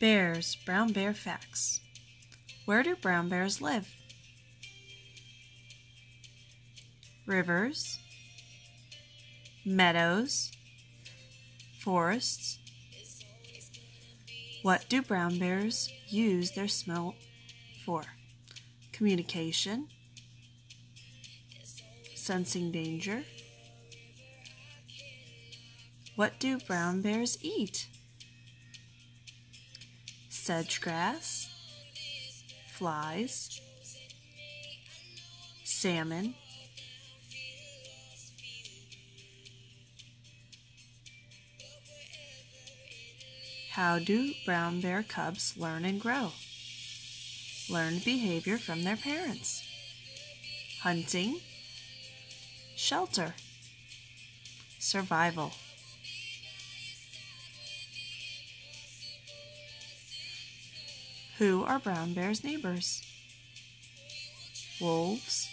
Bears, brown bear facts. Where do brown bears live? Rivers, meadows, forests. What do brown bears use their smell for? Communication, sensing danger. What do brown bears eat? Sedge grass, flies, salmon. How do brown bear cubs learn and grow? Learned behavior from their parents. Hunting, shelter, survival. Who are brown bears' neighbors? Wolves,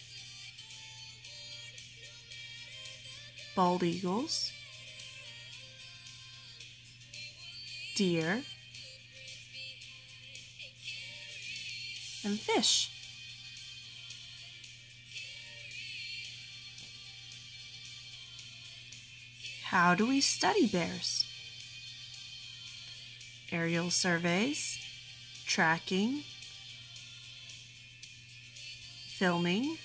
bald eagles, deer, and fish. How do we study bears? Aerial surveys, tracking, filming,